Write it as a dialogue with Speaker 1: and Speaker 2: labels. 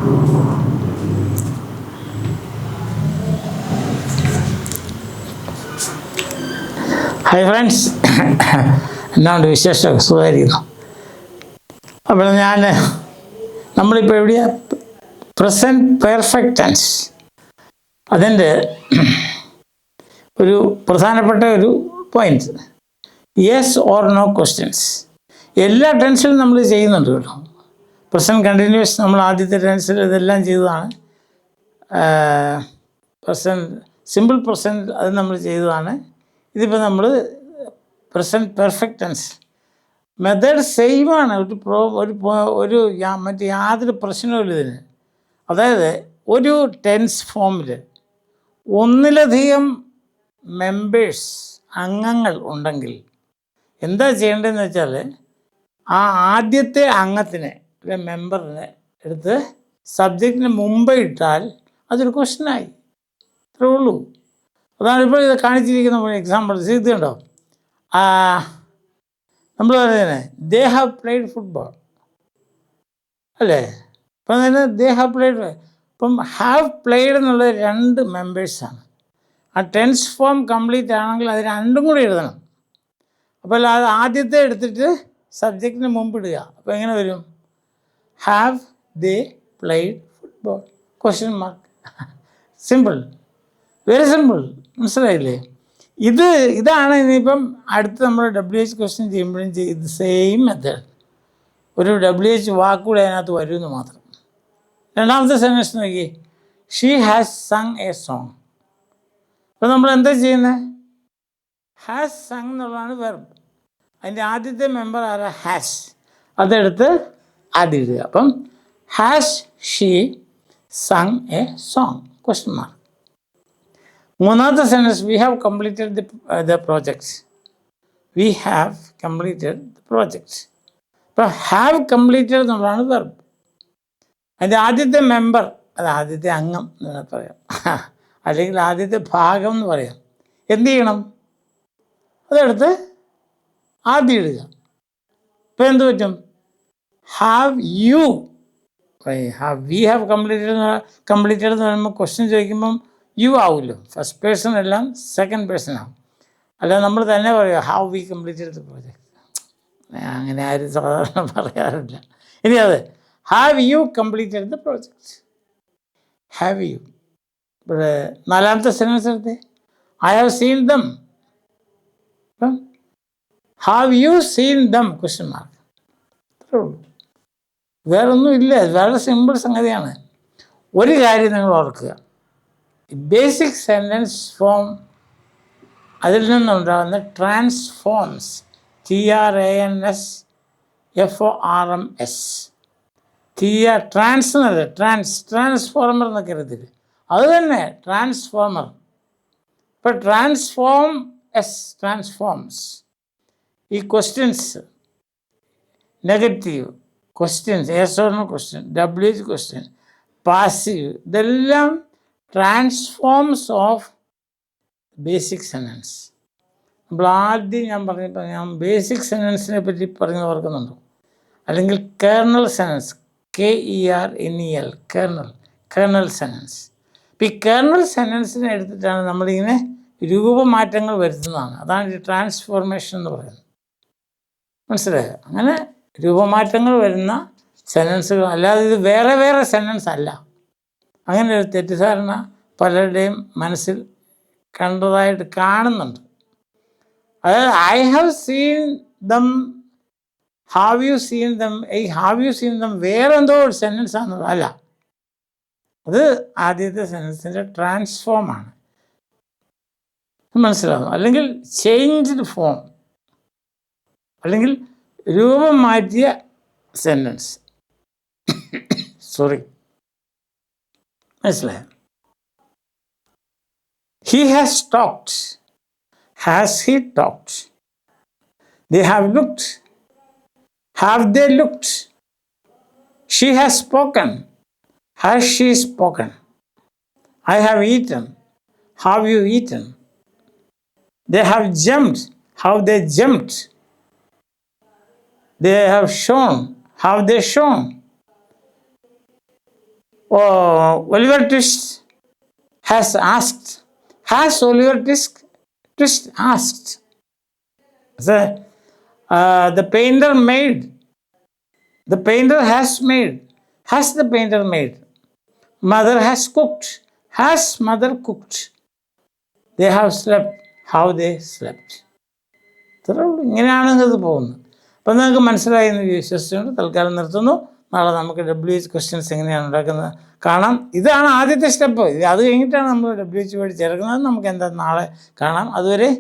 Speaker 1: Hi friends, എന്നാണ്ട് വിശേഷം? സുഖമായിരിക്കുന്നു. അപ്പോൾ നമ്മളിപ്പോൾ എവിടെയാണ്? Present perfect tense. അതിൻ്റെ ഒരു പ്രധാനപ്പെട്ട ഒരു point, yes or no questions. എല്ലാ ടെൻസിലും നമ്മൾ ചെയ്യുന്നുണ്ട് കേട്ടോ. പ്രസൻറ്റ് കണ്ടിന്യൂസ് നമ്മൾ ആദ്യത്തെ ടെൻസിൽ ഇതെല്ലാം ചെയ്തതാണ്. പ്രസൻറ്റ് സിമ്പിൾ പ്രസൻറ്റ് അത് നമ്മൾ ചെയ്തതാണ്. ഇതിപ്പോൾ നമ്മൾ പ്രസൻറ്റ് പെർഫെക്റ്റ് ടെൻസ്. മെത്തേഡ് സെയിമാണ്. ഒരു മറ്റേ യാതൊരു പ്രശ്നവുമില്ല ഇതിന്. അതായത് ഒരു ടെൻസ് ഫോമിൽ ഒന്നിലധികം മെമ്പേഴ്സ്, അംഗങ്ങൾ ഉണ്ടെങ്കിൽ എന്താ ചെയ്യേണ്ടതെന്ന് വെച്ചാൽ, ആ ആദ്യത്തെ അംഗത്തിനെ അല്ലെ മെമ്പറിനെ എടുത്ത് സബ്ജക്റ്റിന് മുമ്പ് ഇട്ടാൽ അതൊരു ക്വസ്റ്റ്യനായി. അത്രേ ഉള്ളൂ. അതാണ് ഇപ്പോൾ ഇത് കാണിച്ചിരിക്കുന്ന എക്സാമ്പിൾ. ഇത് കണ്ടോ, നമ്മൾ പറയുന്നത് ദേ ഹാവ് പ്ലേഡ് ഫുട്ബോൾ അല്ലേ? ഇപ്പം തന്നെ ദേ ഹാവ് പ്ലേഡ്. ഇപ്പം ഹാവ് പ്ലേഡ് എന്നുള്ളത് 2 മെമ്പേഴ്സാണ്. ആ ടെൻസ് ഫോം കംപ്ലീറ്റ് ആണെങ്കിൽ അത് രണ്ടും കൂടി എഴുതണം. അപ്പോൾ അത് ആദ്യത്തെ എടുത്തിട്ട് സബ്ജക്റ്റിന് മുമ്പ് ഇടുക. അപ്പോൾ എങ്ങനെ വരും? Have they played football? Question mark. Simple, very simple. മനസ്സിലായില്ലേ? ഇതാണ് ഇനിയിപ്പം അടുത്ത് നമ്മൾ WH ക്വസ്റ്റ്യൻ ചെയ്യുമ്പോഴും ഇത് സെയിം മെത്തേഡ്. ഒരു WH വാക്കുകൂടെ അതിനകത്ത് വരുമെന്ന് മാത്രം. രണ്ടാമത്തെ സെൻറ്റൻസ് നോക്കി, she has sung a song. അപ്പോൾ നമ്മൾ എന്താ ചെയ്യുന്നത്? ഹാസ് സങ് എന്നുള്ളതാണ് വെർബ്. അതിൻ്റെ ആദ്യത്തെ മെമ്പർ ആരാ? ഹാസ്. അതെടുത്ത് ആദ്യം ഇടുക. അപ്പം has she sung a song? Question mark. മൂന്നാമത്തെ sentence, we have completed the projects. V have completed the projects. അപ്പോൾ ഹാവ് കംപ്ലീറ്റഡ് എന്നുള്ളതാണ് വെർബ്. അതിൻ്റെ ആദ്യത്തെ മെമ്പർ, അത് ആദ്യത്തെ അംഗം എന്ന് പറയാം, അല്ലെങ്കിൽ ആദ്യത്തെ ഭാഗം എന്ന് പറയാം. എന്ത് ചെയ്യണം? അതെടുത്ത് ആദ്യം ഇടുക. ഇപ്പം എന്ത് പറ്റും? Have you, V have completed എന്ന് പറയുമ്പോൾ ക്വസ്റ്റ്യൻ ചോദിക്കുമ്പം യു ആവുമല്ലോ. ഫസ്റ്റ് പേഴ്സൺ എല്ലാം സെക്കൻഡ് പേഴ്സൺ ആവും. അല്ലാതെ നമ്മൾ തന്നെ പറയുക have we completed the project. അങ്ങനെ ആരും സാധാരണ പറയാറില്ല. ഇനി അത് have you completed the project? Have you. ഇവിടെ നാലാമത്തെ സെൻറ്റൻസ് എടുത്തേ, ഐ ഹാവ് സീൻ ദം. അപ്പം have you seen dum? Question mark. അത്രേ ഉള്ളൂ, വേറൊന്നും ഇല്ല. വളരെ സിമ്പിൾ സംഗതിയാണ്. ഒരു കാര്യം നിങ്ങൾ ഓർക്കുക, ബേസിക് സെൻറ്റൻസ് ഫോം, അതിൽ നിന്നുണ്ടാകുന്ന ട്രാൻസ്ഫോംസ്, TRANSFORMS, ട്രാൻസ് എന്നല്ല, ട്രാൻസ്ഫോർമർ എന്നൊക്കെ അറിയത്തില്ല, അത് തന്നെ ട്രാൻസ്ഫോർമർ. ഇപ്പോൾ ട്രാൻസ്ഫോംസ്, ഈ questions, negative questions, yes or no question, WH question, passive, ഇതെല്ലാം ട്രാൻസ്ഫോംസ് ഓഫ് ബേസിക് സെൻറ്റൻസ്. നമ്മൾ ആദ്യം ഞാൻ ബേസിക് സെൻറ്റൻസിനെ പറ്റി പറഞ്ഞ് ഓർക്കുന്നുണ്ടോ? അല്ലെങ്കിൽ kernel sentence, KERNEL, kernel sentence. അപ്പോൾ ഈ കേർണൽ സെൻറ്റൻസിനെ എടുത്തിട്ടാണ് നമ്മളിങ്ങനെ രൂപമാറ്റങ്ങൾ വരുത്തുന്നതാണ്. അതാണ് ഈ ട്രാൻസ്ഫോർമേഷൻ എന്ന് പറയുന്നത്. മനസ്സിലായോ? അങ്ങനെ രൂപമാറ്റങ്ങൾ വരുന്ന സെൻറ്റൻസുകൾ, അല്ലാതെ ഇത് വേറെ വേറെ സെൻറ്റൻസ് അല്ല. അങ്ങനെ ഒരു തെറ്റിദ്ധാരണ പലരുടെയും മനസ്സിൽ കണ്ടതായിട്ട് കാണുന്നുണ്ട്. അതായത് I have seen dum, have you seen dum, ഈ ഹാവ് യു സീൻ ദം വേറെ എന്തോ ഒരു സെൻറ്റൻസ് ആണെന്നത് അല്ല. അത് ആദ്യത്തെ സെൻറ്റൻസിൻ്റെ ട്രാൻസ്ഫോമാണ്. മനസ്സിലാകും? അല്ലെങ്കിൽ ചേഞ്ച്ഡ് ഫോം, അല്ലെങ്കിൽ രൂപം മാറ്റിയ സെൻറ്റൻസ്. സോറി, മനസ്സിലായോ? He has talked. Has he talked? They have looked. Have they looked? She has spoken. Has she spoken? I have eaten. Have you eaten? They have jumped. Have they jumped? They have shown. Have they shown? Oliver Twist has asked. Has Oliver Twist asked? The painter made. The painter has made. Has the painter made? Mother has cooked. Has mother cooked? They have slept. How they slept. ഇത്രേ ഉള്ളൂ. ഇങ്ങനെയാണ് ഇത് പോകുന്നത്. അപ്പം നിങ്ങൾക്ക് മനസ്സിലായി എന്ന് വിശ്വസിച്ചുകൊണ്ട് തൽക്കാലം നിർത്തുന്നു. നാളെ നമുക്ക് WH ക്വസ്റ്റ്യൻസ് എങ്ങനെയാണ് ഉണ്ടാക്കുന്നത് കാണാം. ഇതാണ് ആദ്യത്തെ സ്റ്റെപ്പ്. അത് കഴിഞ്ഞിട്ടാണ് നമ്മൾ WH വേണ്ടി ചേർക്കുന്നത്. നമുക്ക് എന്താ നാളെ കാണാം. അതുവരെ